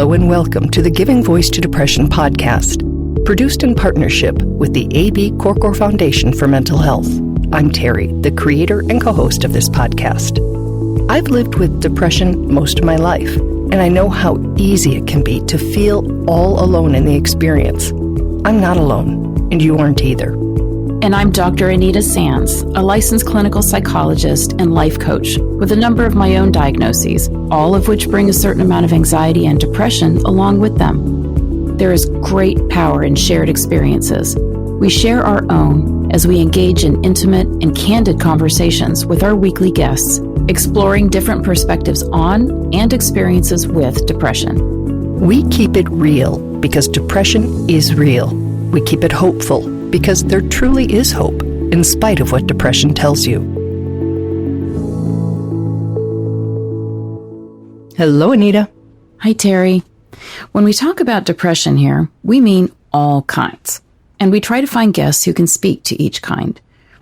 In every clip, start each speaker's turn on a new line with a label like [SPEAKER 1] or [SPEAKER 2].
[SPEAKER 1] Hello and welcome to the Giving Voice to Depression podcast, produced in partnership with the A.B. Korkor Foundation for Mental Health. I'm Terry, the creator and co-host of this podcast. I've lived with depression most of my life, and I know how easy it can be to feel all alone in the experience. I'm not alone, and you aren't either.
[SPEAKER 2] And I'm Dr. Anita Sands, a licensed clinical psychologist and life coach with a number of my own diagnoses, all of which bring a certain amount of anxiety and depression along with them. There is great power in shared experiences. We share our own as we engage in intimate and candid conversations with our weekly guests, exploring different perspectives on and experiences with depression.
[SPEAKER 1] We keep it real because depression is real. We keep it hopeful because there truly is hope, in spite of what depression tells you. Hello, Anita.
[SPEAKER 2] Hi, Terry. When we talk about depression here, we mean all kinds, and we try to find guests who can speak to each kind.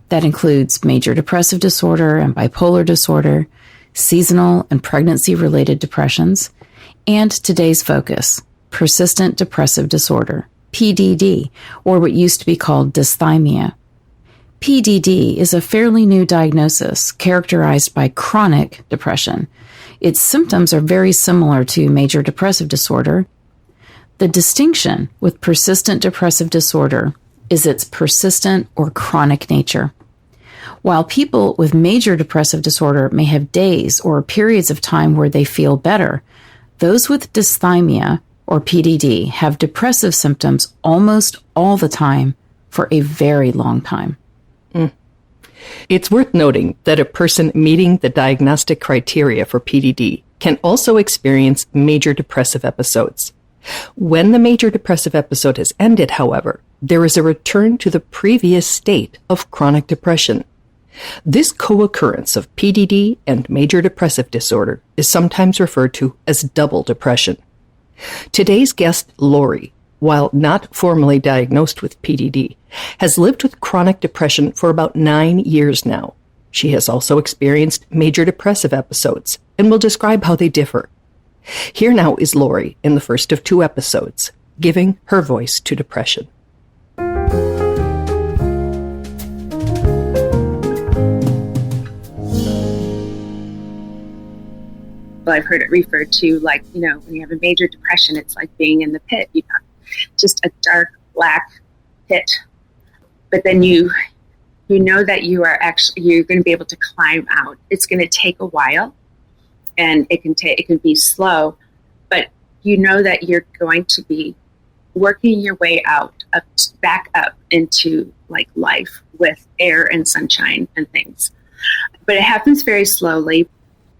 [SPEAKER 2] That includes major depressive disorder and bipolar disorder, seasonal and pregnancy-related depressions, and today's focus, persistent depressive disorder, PDD, or what used to be called dysthymia. PDD is a fairly new diagnosis characterized by chronic depression. Its symptoms are very similar to major depressive disorder. The distinction with persistent depressive disorder is its persistent or chronic nature. While people with major depressive disorder may have days or periods of time where they feel better, those with dysthymia or PDD have depressive symptoms almost all the time for a very long time.
[SPEAKER 1] It's worth noting that a person meeting the diagnostic criteria for PDD can also experience major depressive episodes. When the major depressive episode has ended, however, there is a return to the previous state of chronic depression. This co-occurrence of PDD and major depressive disorder is sometimes referred to as double depression. Today's guest, Lori, while not formally diagnosed with PDD, has lived with chronic depression for about 9 years now. She has also experienced major depressive episodes and will describe how they differ. Here now is Lori in the first of 2 episodes, giving her voice to depression.
[SPEAKER 3] Well, I've heard it referred to like, when you have a major depression, it's like being in the pit. You have just a dark, black pit. But then you know that you're going to be able to climb out. It's going to take a while, and it can be slow, but you know that you're going to be working your way back up into like life with air and sunshine and things. But it happens very slowly.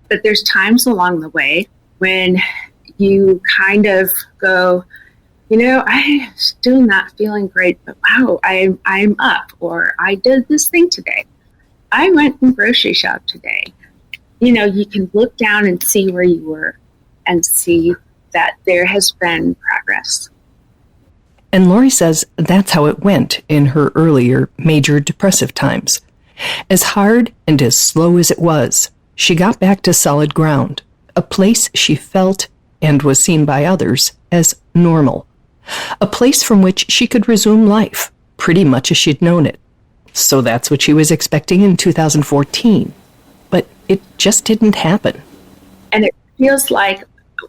[SPEAKER 3] But there's times along the way when you kind of go, I'm still not feeling great, but wow, I'm up, or I did this thing today. I went and grocery shop today. You can look down and see where you were and see that there has been progress.
[SPEAKER 1] And Lori says that's how it went in her earlier major depressive times. As hard and as slow as it was, she got back to solid ground, a place she felt and was seen by others as normal, a place from which she could resume life pretty much as she'd known it. So that's what she was expecting in 2014, but it just didn't happen.
[SPEAKER 3] And it feels like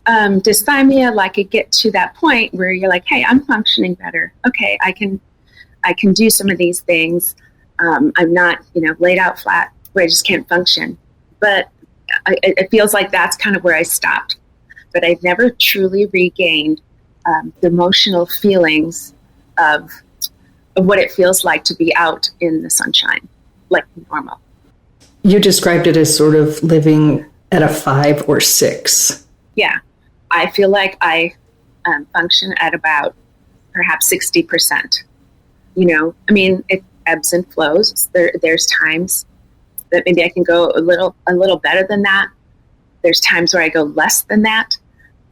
[SPEAKER 3] dysthymia, like it get to that point where you're like, hey, I'm functioning better. Okay, I can do some of these things. I'm not, laid out flat where I just can't function. But it feels like that's kind of where I stopped. But I've never truly regained the emotional feelings of what it feels like to be out in the sunshine, like normal.
[SPEAKER 4] You described it as sort of living at a 5 or 6.
[SPEAKER 3] Yeah. I feel like I function at about perhaps 60%. It ebbs and flows. There's times that maybe I can go a little better than that. There's times where I go less than that.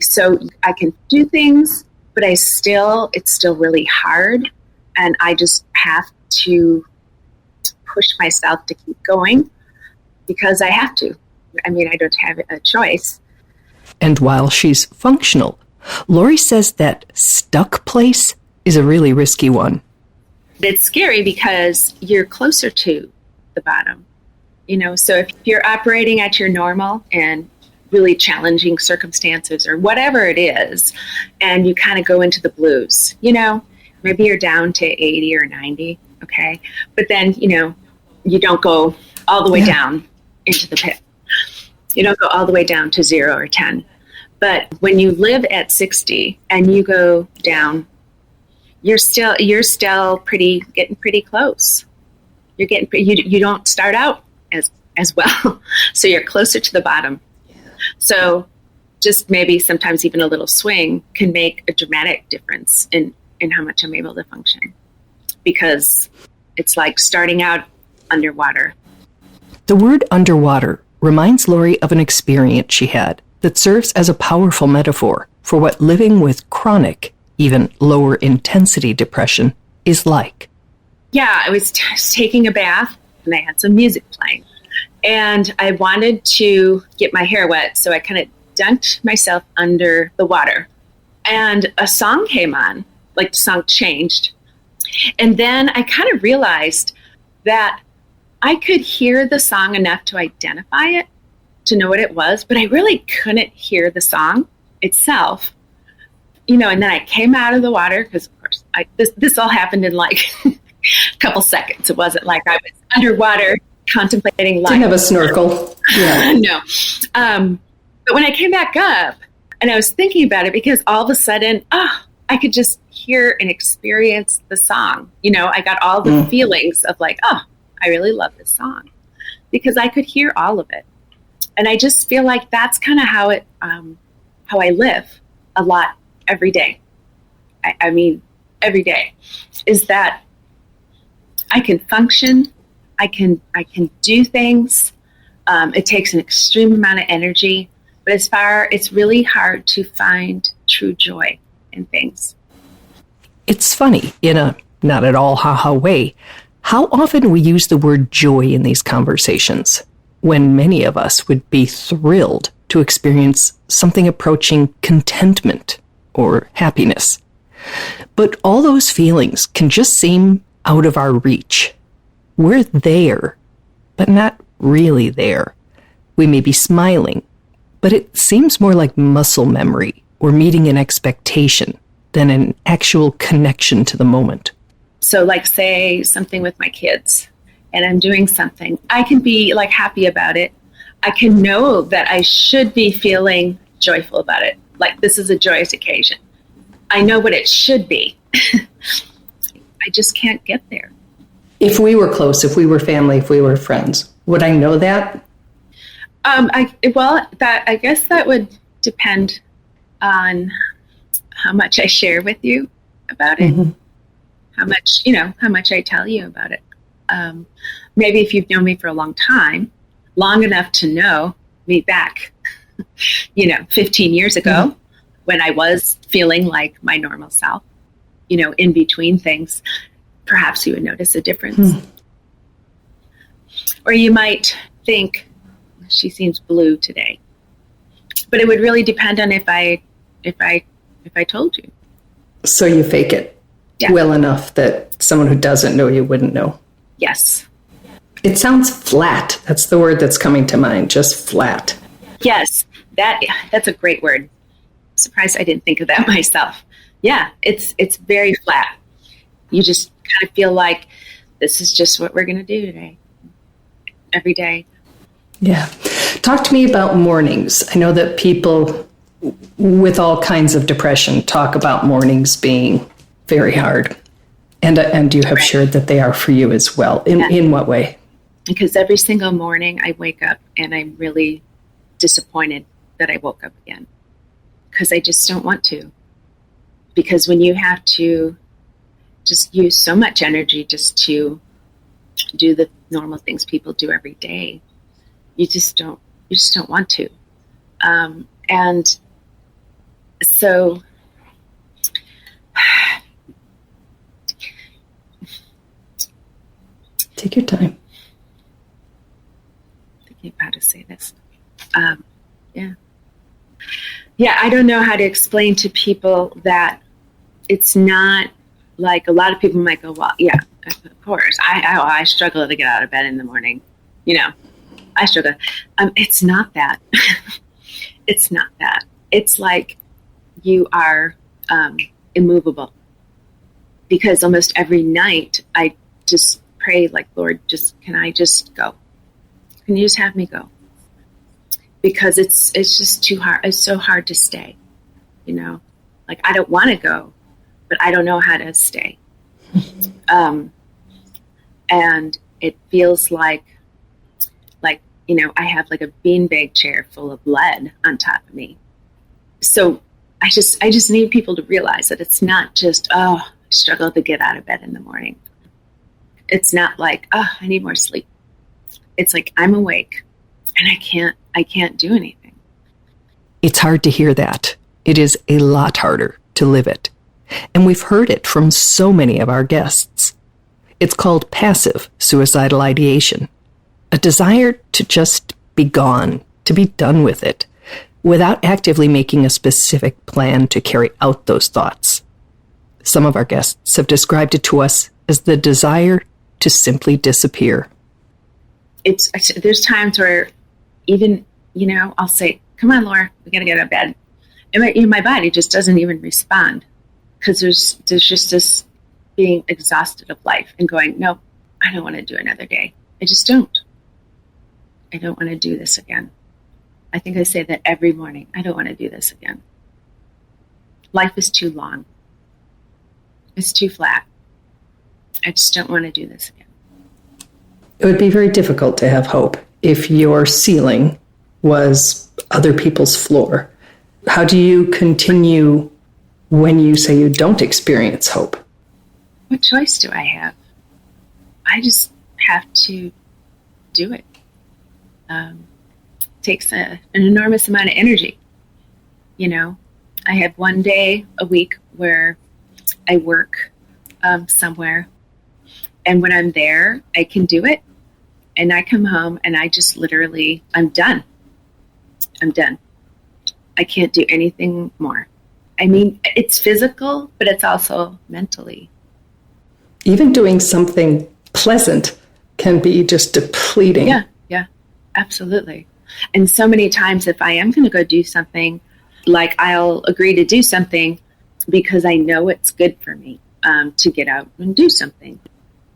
[SPEAKER 3] So I can do things, but it's still really hard. And I just have to push myself to keep going because I have to. I don't have a choice.
[SPEAKER 1] And while she's functional, Lori says that stuck place is a really risky one.
[SPEAKER 3] It's scary because you're closer to the bottom. So if you're operating at your normal and really challenging circumstances or whatever it is, and you kind of go into the blues, maybe you're down to 80 or 90, okay? But then, you don't go all the way down into the pit. You don't go all the way down to 0 or 10. But when you live at 60 and you go down, you're still getting pretty close. You don't start out as well. So you're closer to the bottom. So just maybe sometimes even a little swing can make a dramatic difference in how much I'm able to function, because it's like starting out underwater.
[SPEAKER 1] The word underwater reminds Lori of an experience she had that serves as a powerful metaphor for what living with chronic, even lower intensity depression is like.
[SPEAKER 3] Yeah, I was taking a bath and I had some music playing. And I wanted to get my hair wet, so I kind of dunked myself under the water. And a song came on, like the song changed. And then I kind of realized that I could hear the song enough to identify it, to know what it was, but I really couldn't hear the song itself. And then I came out of the water, because of course this all happened in like a couple seconds. It wasn't like I was underwater contemplating life.
[SPEAKER 4] Didn't have a snorkel.
[SPEAKER 3] Yeah. No. But when I came back up and I was thinking about it, because all of a sudden, I could just hear and experience the song. I got all the feelings of like, I really love this song, because I could hear all of it. And I just feel like that's kind of how I live a lot every day. I mean, every day is that I can function. I can do things. It takes an extreme amount of energy, but it's really hard to find true joy in things.
[SPEAKER 1] It's funny, in a not at all ha-ha way, how often we use the word joy in these conversations, when many of us would be thrilled to experience something approaching contentment or happiness. But all those feelings can just seem out of our reach. We're there, but not really there. We may be smiling, but it seems more like muscle memory or meeting an expectation than an actual connection to the moment.
[SPEAKER 3] So like say something with my kids and I'm doing something, I can be like happy about it. I can know that I should be feeling joyful about it. Like this is a joyous occasion. I know what it should be. I just can't get there.
[SPEAKER 4] If we were close, if we were family, if we were friends, would I know that?
[SPEAKER 3] I guess that would depend on how much I share with you about it, how much I tell you about it. Maybe if you've known me for a long time, long enough to know me back, 15 years ago when I was feeling like my normal self, in between things, perhaps you would notice a difference. Or you might think, she seems blue today. But it would really depend on if I told you.
[SPEAKER 4] So you fake it well enough that someone who doesn't know you wouldn't know.
[SPEAKER 3] Yes.
[SPEAKER 4] It sounds flat. That's the word that's coming to mind, just flat.
[SPEAKER 3] Yes, that's a great word. I'm surprised I didn't think of that myself. Yeah, it's very flat. You just kind of feel like this is just what we're going to do today, every day.
[SPEAKER 4] Yeah. Talk to me about mornings. I know that people with all kinds of depression talk about mornings being very hard. And you have shared that they are for you as well. In what way?
[SPEAKER 3] Because every single morning I wake up and I'm really disappointed that I woke up again. Because I just don't want to. Because when you have to just use so much energy just to do the normal things people do every day, you just don't want to. And so
[SPEAKER 4] take your time.
[SPEAKER 3] Thinking of how to say this. Yeah. Yeah, I don't know how to explain to people that it's not like a lot of people might go, well, yeah, of course. I struggle to get out of bed in the morning. You know, I struggle. It's not that. It's not that. It's like you are immovable. Because almost every night I just pray, like, Lord, can I just go? Can you just have me go? Because it's just too hard. It's so hard to stay, you know. Like, I don't want to go, but I don't know how to stay. And it feels like, you know, I have like a beanbag chair full of lead on top of me. So I just need people to realize that it's not just, I struggle to get out of bed in the morning. It's not like, I need more sleep. It's like, I'm awake and I can't do anything.
[SPEAKER 1] It's hard to hear that. It is a lot harder to live it. And we've heard it from so many of our guests. It's called passive suicidal ideation, a desire to just be gone, to be done with it, without actively making a specific plan to carry out those thoughts. Some of our guests have described it to us as the desire to simply disappear.
[SPEAKER 3] There's times where even, you know, I'll say, come on, Laura, we got to get out of bed. And my body just doesn't even respond because there's just this being exhausted of life and going, no, I don't want to do another day. I just don't. I don't want to do this again. I think I say that every morning. I don't want to do this again. Life is too long. It's too flat. I just don't want to do this again.
[SPEAKER 4] It would be very difficult to have hope if your ceiling was other people's floor. How do you continue when you say you don't experience hope?
[SPEAKER 3] What choice do I have? I just have to do it. Takes an enormous amount of energy. You know, I have one day a week where I work somewhere, and when I'm there, I can do it, and I come home and I just literally, I'm done. I'm done. I can't do anything more. I mean, it's physical, but it's also mentally.
[SPEAKER 4] Even doing something pleasant can be just depleting.
[SPEAKER 3] Yeah, absolutely. And so many times if I am going to go do something, like I'll agree to do something because I know it's good for me to get out and do something.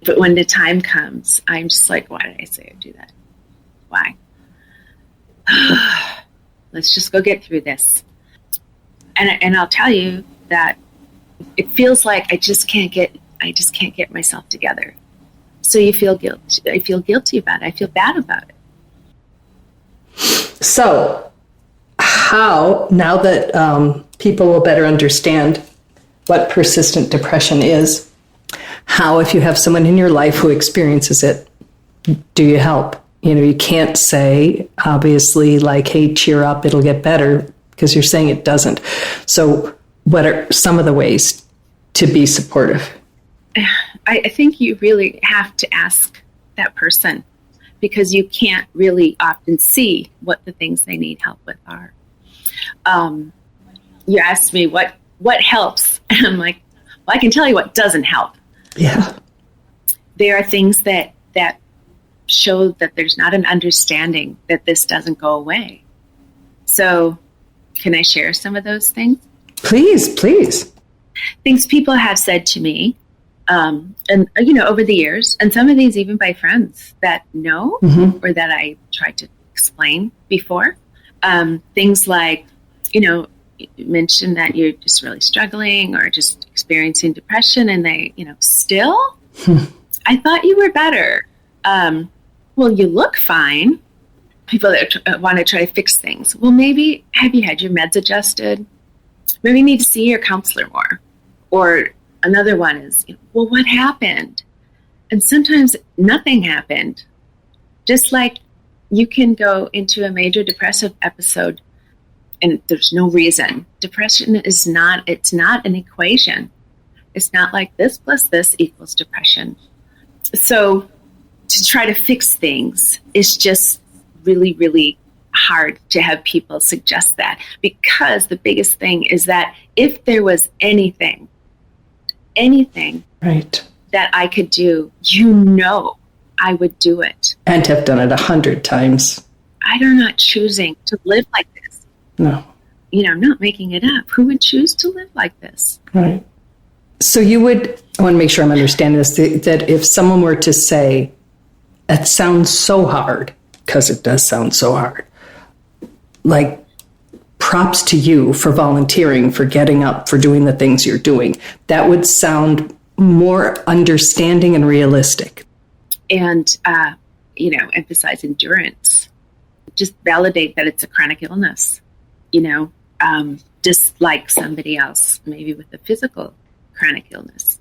[SPEAKER 3] But when the time comes, I'm just like, why did I say I'd do that? Why? Let's just go get through this. And I'll tell you that it feels like I just can't get myself together. So you feel guilt. I feel guilty about it. I feel bad about it.
[SPEAKER 4] So how, now that people will better understand what persistent depression is, how, if you have someone in your life who experiences it, do you help? You know, you can't say, obviously, like, hey, cheer up, it'll get better, because you're saying it doesn't. So what are some of the ways to be supportive?
[SPEAKER 3] I think you really have to ask that person, because you can't really often see what the things they need help with are. You asked me what helps, and I'm like, well, I can tell you what doesn't help.
[SPEAKER 4] Yeah.
[SPEAKER 3] There are things that show that there's not an understanding that this doesn't go away. So can I share some of those things?
[SPEAKER 4] Please.
[SPEAKER 3] Things people have said to me, and, you know, over the years, and some of these even by friends that know, or that I tried to explain before. Things like, you know, you mentioned that you're just really struggling or just experiencing depression, and they, you know, still, I thought you were better. Well, you look fine. People that want to try to fix things. Well, maybe, have you had your meds adjusted? Maybe you need to see your counselor more. Or another one is, well, what happened? And sometimes nothing happened. Just like you can go into a major depressive episode and there's no reason. Depression is not an equation. It's not like this plus this equals depression. So to try to fix things is just really, really hard to have people suggest that, because the biggest thing is that if there was anything
[SPEAKER 4] Right.
[SPEAKER 3] that I could do, I would do it.
[SPEAKER 4] And have done it 100 times.
[SPEAKER 3] I'm not choosing to live like this.
[SPEAKER 4] No.
[SPEAKER 3] I'm not making it up. Who would choose to live like this?
[SPEAKER 4] Right. So I want to make sure I'm understanding this, that if someone were to say, that sounds so hard, because it does sound so hard, like, props to you for volunteering, for getting up, for doing the things you're doing, that would sound more understanding and realistic.
[SPEAKER 3] And, emphasize endurance. Just validate that it's a chronic illness, just like somebody else, maybe with a physical chronic illness,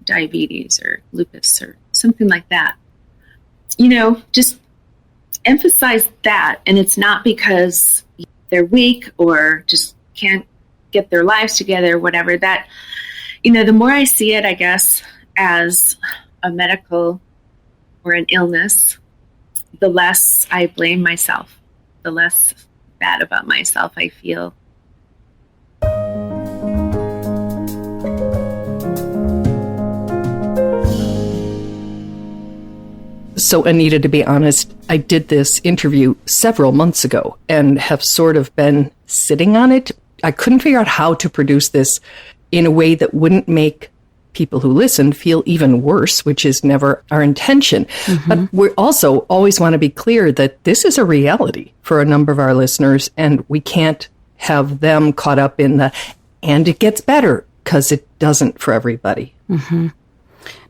[SPEAKER 3] diabetes or lupus or something like that. Just emphasize that. And it's not because they're weak or just can't get their lives together, whatever. That, the more I see it, I guess, as a medical or an illness, the less I blame myself, the less bad about myself I feel.
[SPEAKER 1] So, Anita, to be honest, I did this interview several months ago and have sort of been sitting on it. I couldn't figure out how to produce this in a way that wouldn't make people who listen feel even worse, which is never our intention. Mm-hmm. But we also always want to be clear that this is a reality for a number of our listeners, and we can't have them caught up in and it gets better, because it doesn't for everybody.
[SPEAKER 2] Mm-hmm.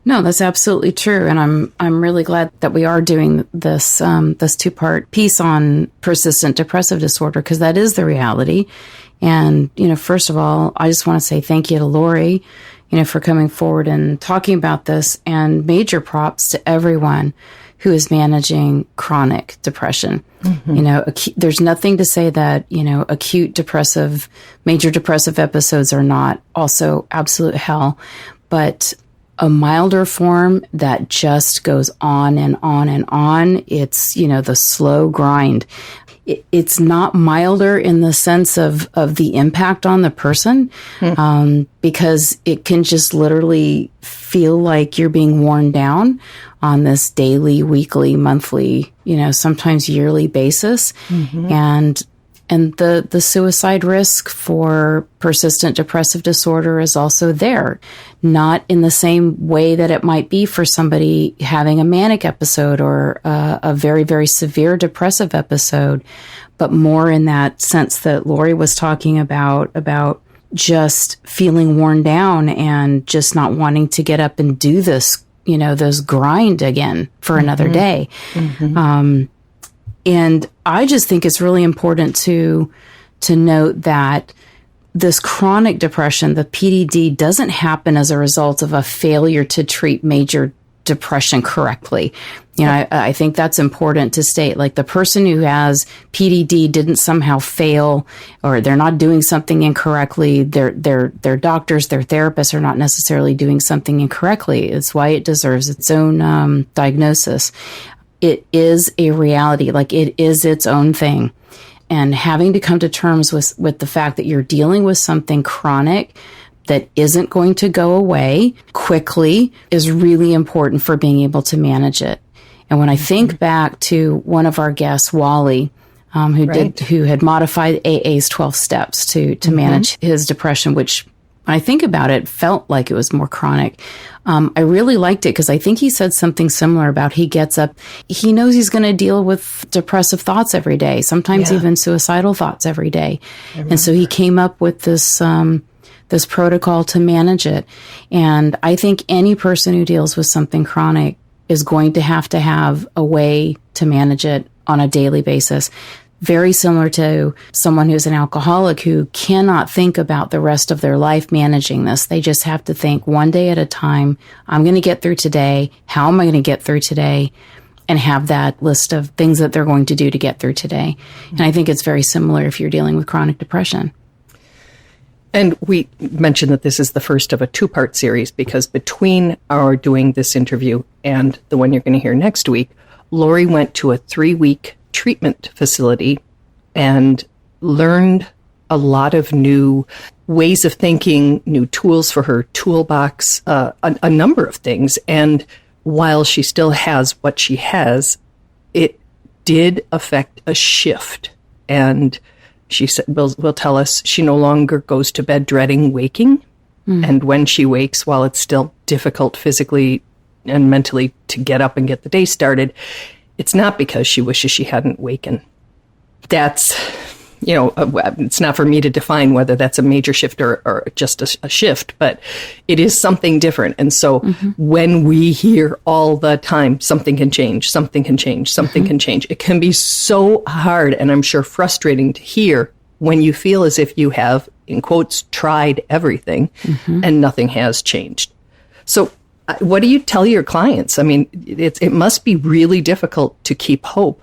[SPEAKER 2] No, that's absolutely true. And I'm really glad that we are doing this two-part piece on persistent depressive disorder, because that is the reality. And, first of all, I just want to say thank you to Lori, for coming forward and talking about this, and major props to everyone who is managing chronic depression. Mm-hmm. There's nothing to say that, major depressive episodes are not also absolute hell, but a milder form that just goes on and on and on. It's, the slow grind. It's not milder in the sense of the impact on the person, because it can just literally feel like you're being worn down on this daily, weekly, monthly, sometimes yearly basis. Mm-hmm. And the suicide risk for persistent depressive disorder is also there, not in the same way that it might be for somebody having a manic episode or a very, very severe depressive episode, but more in that sense that Lori was talking about just feeling worn down and just not wanting to get up and do this, this grind again for another day. Mm-hmm. And I just think it's really important to note that this chronic depression, the PDD, doesn't happen as a result of a failure to treat major depression correctly. I think that's important to state. Like, the person who has PDD didn't somehow fail, or they're not doing something incorrectly. Their doctors, their therapists are not necessarily doing something incorrectly. It's why it deserves its own diagnosis. It is a reality, like it is its own thing. And having to come to terms with the fact that you're dealing with something chronic that isn't going to go away quickly is really important for being able to manage it. And when I think back to one of our guests, Wally, who had modified AA's 12 steps to manage his depression, which, when I think about it, felt like it was more chronic. I really liked it because I think he said something similar about he gets up, he knows he's going to deal with depressive thoughts every day, sometimes even suicidal thoughts every day. And so he came up with this protocol to manage it. And I think any person who deals with something chronic is going to have a way to manage it on a daily basis. Very similar to someone who's an alcoholic who cannot think about the rest of their life managing this. They just have to think one day at a time, I'm going to get through today. How am I going to get through today? And have that list of things that they're going to do to get through today. And I think it's very similar if you're dealing with chronic depression.
[SPEAKER 1] And we mentioned that this is the first of a two-part series because between our doing this interview and the one you're going to hear next week, Lori went to a 3-week treatment facility and learned a lot of new ways of thinking, new tools for her toolbox, a number of things. And while she still has what she has, it did affect a shift. And she said, will tell us she no longer goes to bed dreading waking. And when she wakes, while it's still difficult physically and mentally to get up and get the day started, it's not because she wishes she hadn't wakened. That's, it's not for me to define whether that's a major shift or just a shift, but it is something different. And so when we hear all the time, something can change, something can change, something can change, it can be so hard and I'm sure frustrating to hear when you feel as if you have, in quotes, tried everything and nothing has changed. So what do you tell your clients? I mean, it must be really difficult to keep hope.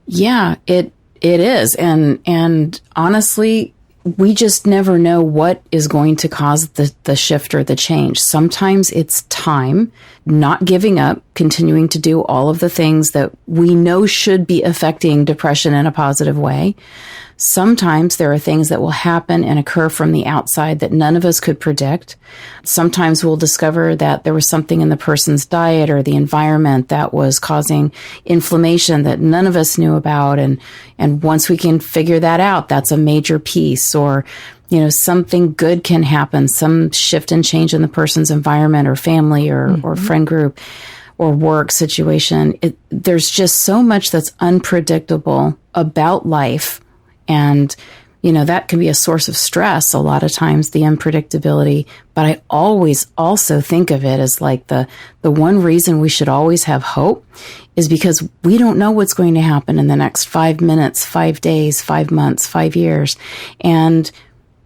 [SPEAKER 2] Yeah, it is. And honestly, we just never know what is going to cause the shift or the change. Sometimes it's time, not giving up, continuing to do all of the things that we know should be affecting depression in a positive way. Sometimes there are things that will happen and occur from the outside that none of us could predict. Sometimes we'll discover that there was something in the person's diet or the environment that was causing inflammation that none of us knew about. And once we can figure that out, that's a major piece. Or, something good can happen, some shift and change in the person's environment or family or friend group or work situation. There's just so much that's unpredictable about life. And, that can be a source of stress a lot of times, the unpredictability. But I always also think of it as like the one reason we should always have hope is because we don't know what's going to happen in the next 5 minutes, 5 days, 5 months, 5 years. And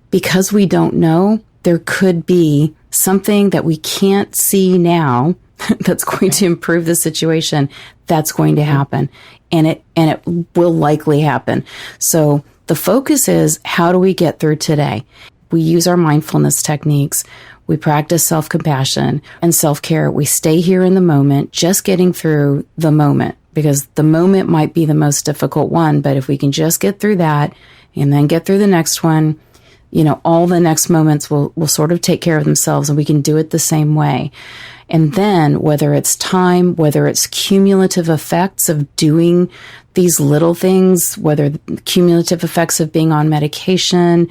[SPEAKER 2] because we don't know, there could be something that we can't see now that's going to improve the situation. That's going to happen. And it will likely happen. So the focus is, how do we get through today? We use our mindfulness techniques. We practice self-compassion and self-care. We stay here in the moment, just getting through the moment, because the moment might be the most difficult one. But if we can just get through that and then get through the next one, all the next moments will sort of take care of themselves, and we can do it the same way. And then whether it's time, whether it's cumulative effects of doing these little things, whether the cumulative effects of being on medication,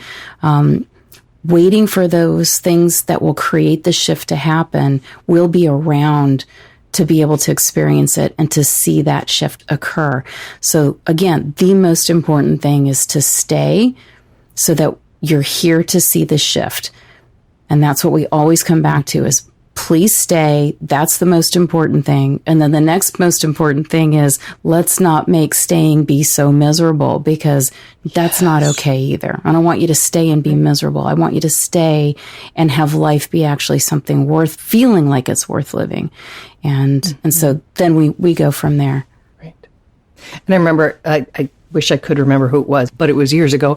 [SPEAKER 2] waiting for those things that will create the shift to happen, we'll be around to be able to experience it and to see that shift occur. So again, the most important thing is to stay so that you're here to see the shift. And that's what we always come back to is, please stay. That's the most important thing. And then the next most important thing is, let's not make staying be so miserable, because that's not okay either. I don't want you to stay and be miserable. I want you to stay and have life be actually something worth feeling like it's worth living. And so then we go from there.
[SPEAKER 1] Right. And I remember, I wish I could remember who it was, but it was years ago.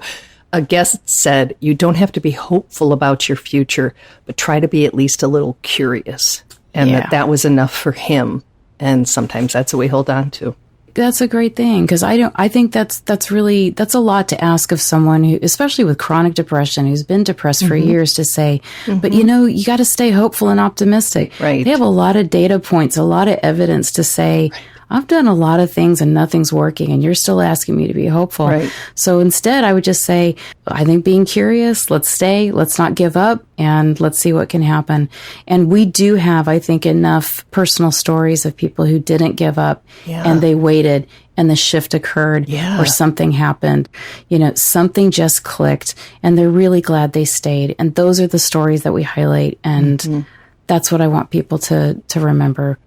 [SPEAKER 1] A guest said, you don't have to be hopeful about your future, but try to be at least a little curious. And that was enough for him. And sometimes that's what we hold on to.
[SPEAKER 2] That's a great thing, because I think that's a lot to ask of someone who, especially with chronic depression, who's been depressed for years, to say, but you got to stay hopeful and optimistic.
[SPEAKER 1] Right.
[SPEAKER 2] They have a lot of data points, a lot of evidence to say, I've done a lot of things and nothing's working, and you're still asking me to be hopeful.
[SPEAKER 1] Right.
[SPEAKER 2] So instead, I would just say, I think being curious, let's stay, let's not give up, and let's see what can happen. And we do have, I think, enough personal stories of people who didn't give up and they waited and the shift occurred or something happened. Something just clicked and they're really glad they stayed. And those are the stories that we highlight. And that's what I want people to remember.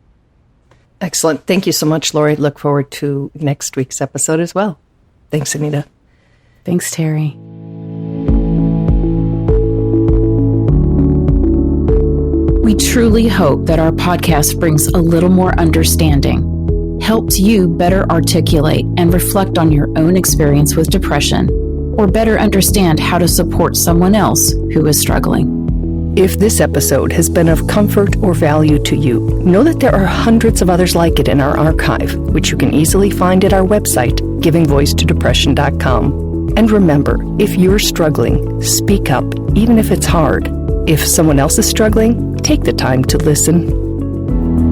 [SPEAKER 1] Excellent. Thank you so much, Lori. Look forward to next week's episode as well. Thanks, Anita.
[SPEAKER 2] Thanks, Terry. We truly hope that our podcast brings a little more understanding, helps you better articulate and reflect on your own experience with depression, or better understand how to support someone else who is struggling.
[SPEAKER 1] If this episode has been of comfort or value to you, know that there are hundreds of others like it in our archive, which you can easily find at our website, givingvoicetodepression.com. And remember, if you're struggling, speak up, even if it's hard. If someone else is struggling, take the time to listen.